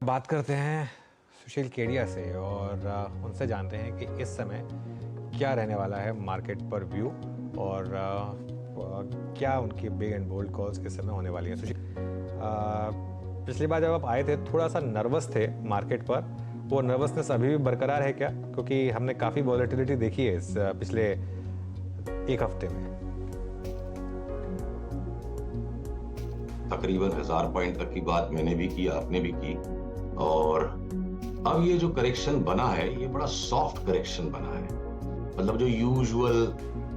बात करते हैं सुशील केडिया से और उनसे जानते हैं कि इस समय क्या रहने वाला है मार्केट पर व्यू और क्या उनकी बिग एंड बोल्ड कॉल्स इस समय होने वाली हैं। सुशील, पिछली बार जब आप आए थे थोड़ा सा नर्वस थे मार्केट पर, वो नर्वसनेस अभी भी बरकरार है क्या? क्योंकि हमने काफ़ी वॉलेटिलिटी देखी है इस पिछले एक हफ्ते में। तकरीबन 1000 पॉइंट तक की बात मैंने भी की, आपने भी की। और अब ये जो करेक्शन बना है ये बड़ा सॉफ्ट करेक्शन बना है। मतलब जो यूजुअल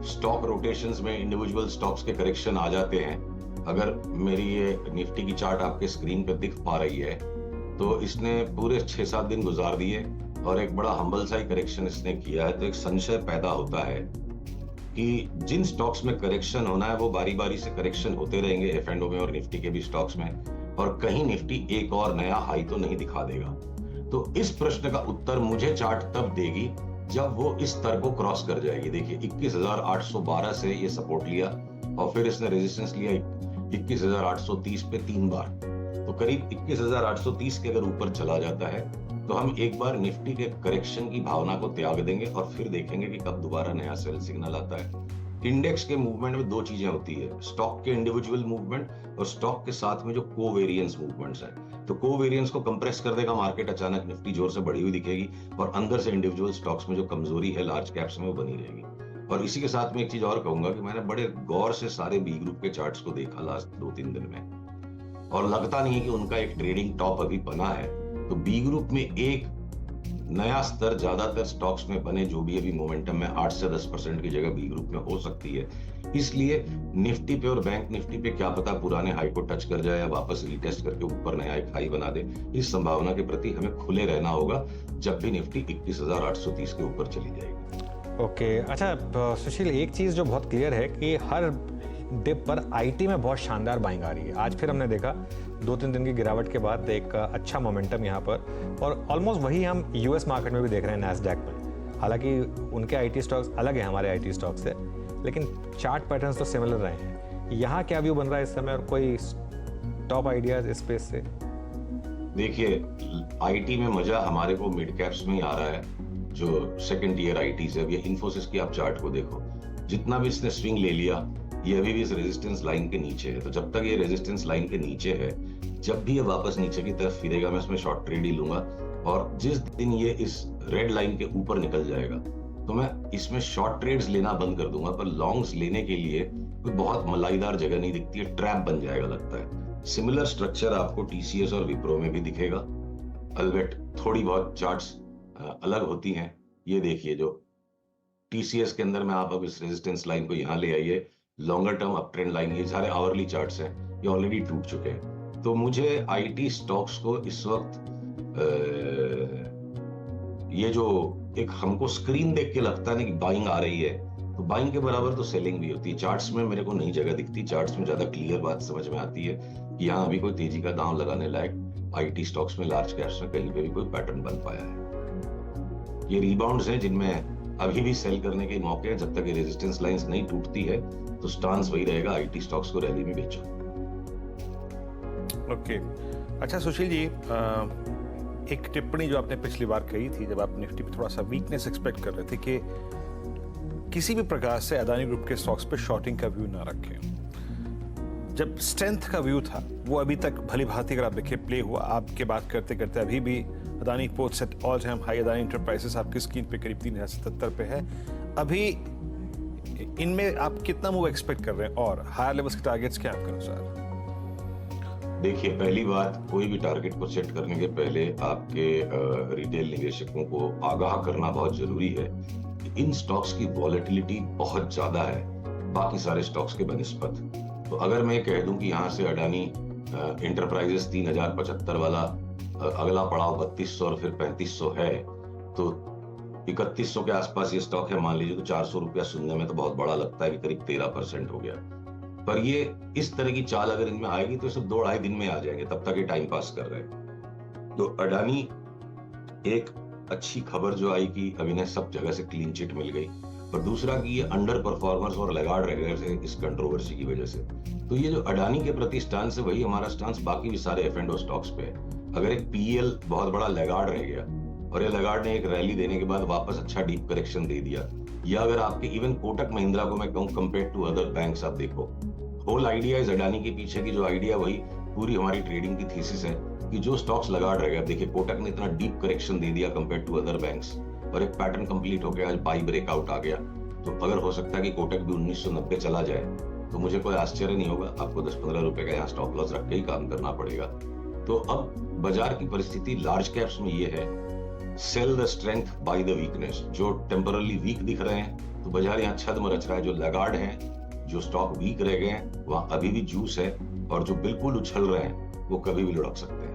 स्टॉक रोटेशंस में इंडिविजुअल स्टॉक्स के करेक्शन आ जाते हैं, अगर मेरी ये निफ्टी की चार्ट आपके स्क्रीन पे दिख पा रही है तो इसने पूरे 6-7 दिन गुजार दिए और एक बड़ा हम्बल सा ही करेक्शन इसने किया है। तो एक संशय पैदा होता है कि जिन स्टॉक्स में करेक्शन होना है वो बारी बारी से करेक्शन होते रहेंगे, F&O में और निफ्टी के भी स्टॉक्स में, और कहीं निफ्टी एक और नया हाई तो नहीं दिखा देगा। तो इस प्रश्न का उत्तर मुझे चार्ट तब देगी जब वो इस स्तर को क्रॉस कर जाएगी। देखिए 21,812 से ये सपोर्ट लिया और फिर इसने रेजिस्टेंस लिया 21,830 पे 3 बार। तो करीब 21,830 के अगर ऊपर चला जाता है तो हम एक बार निफ्टी के करेक्शन की भावना को त्याग देंगे और फिर देखेंगे कि कब दोबारा नया सेल सिग्नल आता है। इंडेक्स के मूवमेंट में दो चीजें होती है, स्टॉक के इंडिविजुअल मूवमेंट और स्टॉक के साथ में जो कोवेरियंस मूवमेंट्स हैं। तो कोवेरियंस को कंप्रेस कर देगा मार्केट, अचानक निफ्टी जोर से बढ़ी हुई दिखेगी और अंदर से इंडिविजुअल स्टॉक्स में जो कमजोरी है लार्ज कैप्स में वो बनी रहेगी। और इसी के साथ में एक चीज और कहूंगा कि मैंने बड़े गौर से सारे बी ग्रुप के चार्ट्स को देखा लास्ट 2-3 दिन में और लगता नहीं है कि उनका एक ट्रेडिंग टॉप अभी बना है। तो बी ग्रुप में एक नया स्तर ज्यादातर स्टॉक्स में बने जो भी अभी मोमेंटम में 8 से 10% की जगह बी ग्रुप में हो सकती है। इसलिए निफ्टी पे और बैंक निफ्टी पे क्या पता पुराने हाई को टच कर जाए या वापस रिटेस्ट करके ऊपर नया एक हाई बना दे। इस संभावना के प्रति हमें खुले रहना होगा जब भी निफ्टी 21,830 के ऊपर चली जाएगी। ओके, अच्छा सुशील, एक चीज़ जो बहुत क्लियर है कि हर डिप पर आईटी में बहुत शानदार बाइंग आ रही है। आज फिर हमने देखा 2-3 दिन की गिरावट के बाद एक अच्छा मोमेंटम यहाँ पर, और ऑलमोस्ट वही हम यूएस मार्केट में भी देख रहे हैं नैस्डैक में। हालांकि उनके आईटी स्टॉक्स अलग है हमारे आईटी स्टॉक्स से, लेकिन चार्ट पैटर्न्स तो सिमिलर रहे हैं। यहाँ क्या व्यू बन रहा है इस समय और कोई टॉप आइडियाज इस स्पेस से? देखिए आईटी में मजा हमारे को मिड कैप्स में ही आ रहा है, जो सेकंड ईयर आईटी से। अब ये इन्फोसिस की आप चार्ट को देखो, जितना भी इसने स्विंग ले लिया ये अभी भी इस रेजिस्टेंस लाइन के नीचे है। तो जब तक ये रेजिस्टेंस लाइन के नीचे है, जब भी ये वापस नीचे की तरफ फिरेगा मैं इसमें शॉर्ट ट्रेड ही लूंगा। और जिस दिन ये इस रेड लाइन के ऊपर निकल जाएगा तो मैं इसमें शॉर्ट ट्रेड्स लेना बंद कर दूंगा। पर लॉन्ग्स लेने के लिए कोई बहुत मलाईदार जगह नहीं दिखती है, ट्रैप बन जाएगा लगता है। सिमिलर स्ट्रक्चर आपको टीसीएस और विप्रो में भी दिखेगा, अलबेट थोड़ी बहुत चार्ट्स अलग होती हैं। ये देखिए जो टीसीएस के अंदर में आप अब इस रेजिस्टेंस लाइन को यहाँ ले आइए, longer term up trend line, ये सारे आवरली चार्ट्स हैं, ये ऑलरेडी टूट चुके हैं। तो मुझे आईटी स्टॉक्स को इस वक्त ये जो एक हमको स्क्रीन देख के लगता है ना कि बाइंग आ रही है, तो बाइंग के बराबर तो सेलिंग भी होती है। चार्ट्स में मेरे को नई जगह दिखती, चार्ट्स में ज्यादा क्लियर बात समझ में आती है कि यहाँ अभी कोई तेजी का दांव लगाने लायक आईटी स्टॉक्स में लार्ज कैप्स में कहीं पे भी कोई पैटर्न बन पाया है। ये रिबाउंड्स हैं जिनमें अभी भी सेल करने के मौके हैं। जब तक ये रेजिस्टेंस लाइंस नहीं टूटती है तो स्टांस वही रहेगा, आईटी स्टॉक्स को रैली में बेचो। ओके, अच्छा सुशील जी, एक टिप्पणी जो आपने पिछली बार कही थी जब आप निफ्टी पे थोड़ा सा वीकनेस एक्सपेक्ट कर रहे थे कि किसी भी प्रकार से अदानी ग्रुप के स्टॉक्स पे शॉर्टिंग का व्यू ना रखें। जब स्ट्रेंथ का व्यू था वो अभी तक भली भांति अगर आप देखिए प्ले हुआ। आपके बात करते करते अभी भी Adani ports at all time high, Adani enterprises आपकी स्क्रीन पे करीब 3,077 पे है। अभी इनमें आप कितना मूव एक्सपेक्ट कर रहे हैं और हायर लेवल्स के टारगेट्स क्या आपके अनुसार? देखिए पहली बात, कोई भी टारगेट को सेट करने के पहले आपके रिटेल निवेशकों को आगाह करना बहुत जरूरी है कि इन स्टॉक्स की वॉलेटिलिटी बहुत ज्यादा है बाकी सारे स्टॉक्स के बनिस्बत। तो अगर मैं कह दूं कि यहाँ से अडानी इंटरप्राइजेस 3,075 वाला अगला पड़ाव 3,200 और फिर 3,500 है, तो 3,100 के आसपास ये स्टॉक है मान लीजिए, तो 400 रुपया सुनने में तो बहुत बड़ा लगता है कि करीब 13% हो गया। पर ये इस तरह की चाल अगर इनमें आएगी तो सिर्फ 2-2.5 दिन में आ जाएंगे, तब तक ये टाइम पास कर रहे हैं। तो अडानी एक अच्छी खबर जो आई कि अब इन्हें सब जगह से क्लीन चिट मिल गई, और दूसरा कि ये अंडर परफॉर्मर्स और लगाड़ रह गए थे इस कंट्रोवर्सी की वजह से। तो ये जो अडानी के प्रति स्टांस है वही हमारा स्टांस बाकी भी सारे F&O स्टॉक्स पे है। अगर एक पीएल बहुत बड़ा लैगार्ड रह गया और ये लैगार्ड ने एक रैली देने के बाद वापस अच्छा डीप करेक्शन दे दिया, या अगर आपके इवन कोटक महिंद्रा को मैं कहूँ कंपेयर टू अदर बैंक्स, आप देखो होल आइडिया इस अडानी के पीछे की जो आइडिया, वही पूरी हमारी ट्रेडिंग की थीसिस है कि जो स्टॉक्स लैगार्ड रह गया, देखिए कोटक ने इतना डीप करेक्शन दे दिया कंपेयर टू अदर बैंक्स और एक पैटर्न कंप्लीट हो गया, आज बाई ब्रेकआउट आ गया। तो अगर हो सकता है कि कोटक भी 1990 चला जाए तो मुझे कोई आश्चर्य नहीं होगा, आपको 10-15 रुपए का यहाँ स्टॉप लॉस रख के ही काम करना पड़ेगा। तो अब बाजार की परिस्थिति लार्ज कैप्स में ये है, sell the strength by the weakness. जो टेम्परली वीक दिख रहे हैं तो बाजार यहाँ छद्म रच रहा है, जो लैगार्ड हैं, जो स्टॉक वीक रह गए हैं, वहां अभी भी जूस है, और जो बिल्कुल उछल रहे हैं वो कभी भी लुढ़क सकते हैं।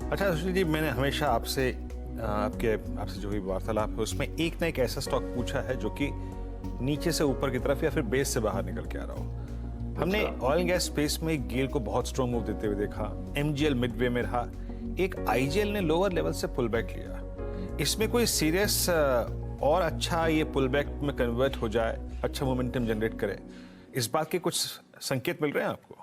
अच्छा सुशील जी, मैंने हमेशा आपसे जो भी वार्तालाप है उसमें एक ना एक ऐसा स्टॉक पूछा है जो कि नीचे से ऊपर की तरफ या फिर बेस से बाहर निकल के आ रहा हो। हमने ऑयल एंड गैस स्पेस में गेल को बहुत स्ट्रॉन्ग मूव देते हुए देखा, एमजीएल मिडवे में रहा, एक आईजीएल ने लोअर लेवल से पुल बैक लिया। इसमें कोई सीरियस और अच्छा ये पुल बैक में कन्वर्ट हो जाए, अच्छा मोमेंटम जनरेट करे, इस बात के कुछ संकेत मिल रहे हैं आपको?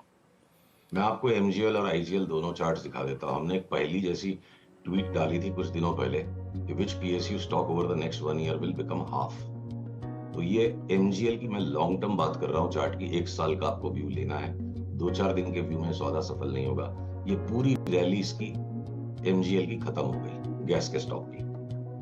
मैं आपको एमजीएल और आईजीएल दोनों चार्ट्स दिखा देता हूं। हमने एक पहली जैसी ट्वीट डाली थी कुछ दिनों पहले कि which PSU stock over the next 1 year will become half. तो ये एमजीएल की मैं लॉन्ग टर्म बात कर रहा हूँ, चार्ट की 1 साल का आपको व्यू लेना है, 2-4 दिन के व्यू में सौदा सफल नहीं होगा। ये पूरी रैली इसकी एमजीएल की खत्म हो गई, गैस के स्टॉक की।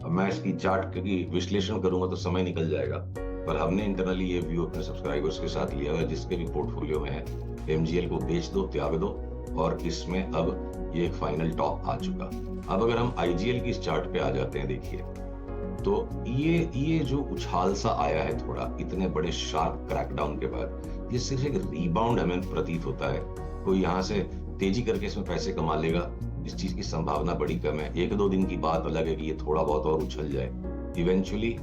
अब मैं इसकी चार्ट की विश्लेषण करूंगा तो समय निकल जाएगा, पर हमने इंटरनली ये व्यू अपने सब्सक्राइबर्स के साथ लिया हुआ, जिसके भी पोर्टफोलियो में है, एमजीएल को बेच दो, त्याग दो, और इसमें अब ये एक फाइनल टॉप आ चुका। अब अगर हम आईजीएल की इस चार्ट पे आ जाते हैं, देखिए तो ये जो उछाल सा आया है थोड़ा इतने बड़े शार्प क्रैकडाउन के बाद, ये सिर्फ एक रीबाउंड हमें प्रतीत होता है। कोई यहाँ से तेजी करके इसमें पैसे कमा लेगा, इस चीज की संभावना बड़ी कम है। 1-2 दिन की बात अलग है कि ये थोड़ा बहुत और उछल जाए, इवेंचुअली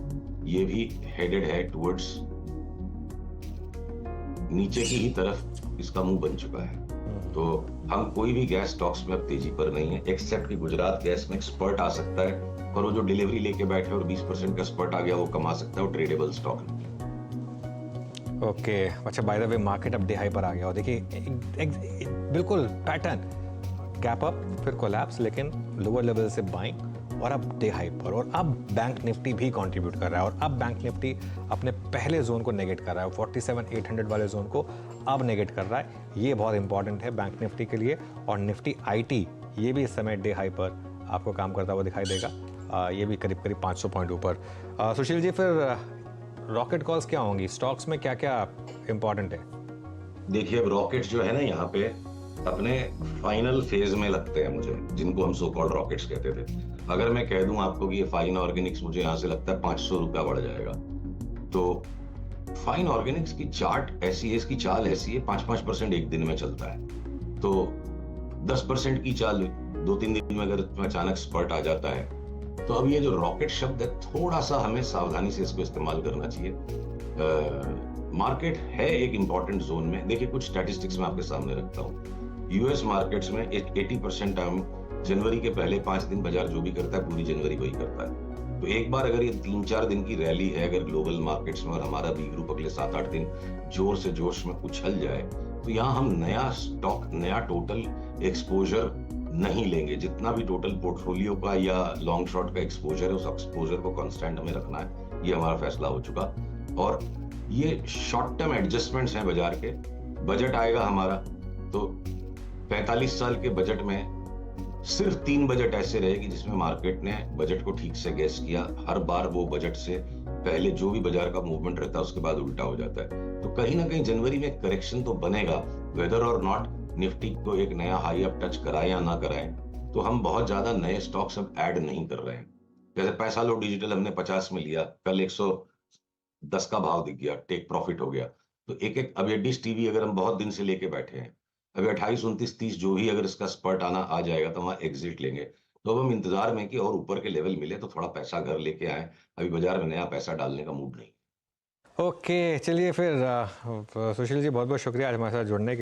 ये भी हेडेड है टुवर्ड्स नीचे की ही तरफ, इसका मुंह बन चुका है। तो हम कोई भी गैस स्टॉक्स में अब तेजी पर नहीं है, एक्सेप्ट कि गुजरात गैस में एक स्पर्ट आ सकता है, पर वो जो डिलीवरी लेके बैठे और 20% का स्पर्ट आ गया वो कमा सकता है, वो ट्रेडेबल स्टॉक नहीं। ओके, अच्छा बाय द वे मार्केट अब डे हाई पर आ गया और देखिए बिल्कुल पैटर्न, गैप अप फिर कोलैप्स, लेकिन लोअर लेवल से बाइंग और अब डे हाई पर, और अब बैंक निफ्टी भी कंट्रीब्यूट कर रहा है, और अब बैंक निफ्टी अपने पहले जोन को नेगेट कर रहा है, 47,800 वाले जोन को अब नेगेट कर रहा है। ये बहुत इंपॉर्टेंट है बैंक निफ्टी के लिए। और निफ्टी आईटी ये भी इस समय डे हाई पर आपको काम करता हुआ दिखाई देगा, ये भी करीब 500 पॉइंट ऊपर। सुशील जी, फिर रॉकेट कॉल्स क्या होंगी, स्टॉक्स में क्या क्या इंपॉर्टेंट है? देखिए अब रॉकेट्स जो है ना यहाँ पे अपने फाइनल फेज में लगते हैं मुझे, जिनको हम सो कॉल्ड रॉकेट्स कहते थे। अगर मैं कह दूं आपको कि ये फाइन ऑर्गेनिक्स मुझे यहाँ से लगता है 500 रुपया बढ़ जाएगा, तो फाइन ऑर्गेनिक्स की चार्ट ऐसी है, इसकी चाल ऐसी है, 5-5% एक दिन में चलता है, तो 10% की चाल 2-3 दिन में अगर अचानक स्पर्ट आ जाता है, तो अब ये जो रॉकेट शब्द है थोड़ा सा हमें सावधानी से इसको इस्तेमाल करना चाहिए। मार्केट है एक इंपॉर्टेंट जोन में। देखिए कुछ स्टैटिस्टिक्स मैं आपके सामने रखता हूँ। यूएस मार्केट्स में 80% टाइम जनवरी के पहले 5 दिन बाजार जो भी करता है पूरी जनवरी वही करता है। तो एक बार अगर ये 3-4 दिन की रैली है अगर ग्लोबल मार्केट्स में, और हमारा बी ग्रुप अगले 7-8 दिन जोर से जोश में उछल जाए, तो यहाँ हम नया स्टॉक, नया टोटल एक्सपोजर नहीं लेंगे। जितना भी टोटल पोर्टफोलियो का या लॉन्ग शॉर्ट का एक्सपोजर है, उस एक्सपोजर को कांस्टेंट हमें रखना है, ये हमारा फैसला हो चुका। और ये शॉर्ट टर्म एडजस्टमेंट्स हैं बाजार के। बजट आएगा हमारा, तो 45 साल के बजट में सिर्फ 3 बजट ऐसे रहे कि जिसमें मार्केट ने बजट को ठीक से गैस किया। हर बार वो बजट से पहले जो भी बाजार का मूवमेंट रहता है उसके बाद उल्टा हो जाता है। तो कहीं ना कहीं जनवरी में करेक्शन तो बनेगा, वेदर और नॉट निफ्टी को एक नया हाई अप टच कराए या ना कराए। तो हम बहुत ज्यादा नए स्टॉक्स अब ऐड नहीं कर रहे हैं। जैसे पैसा लो डिजिटल हमने 50 में लिया, कल 110 का भाव दिख गया, टेक प्रॉफिट हो गया। तो एक अब ये डिश टीवी अगर हम बहुत दिन से लेके बैठे हैं, अभी 28, 29, 30 जो भी अगर इसका स्पर्ट आना आ जाएगा तो वहां एग्जिट लेंगे। तो अब हम इंतजार में कि और ऊपर के लेवल मिले तो थोड़ा पैसा घर लेके आए। अभी बाजार में नया पैसा डालने का मूड नहीं। ओके, चलिए फिर सुशील जी बहुत बहुत शुक्रिया आज हमारे साथ जुड़ने के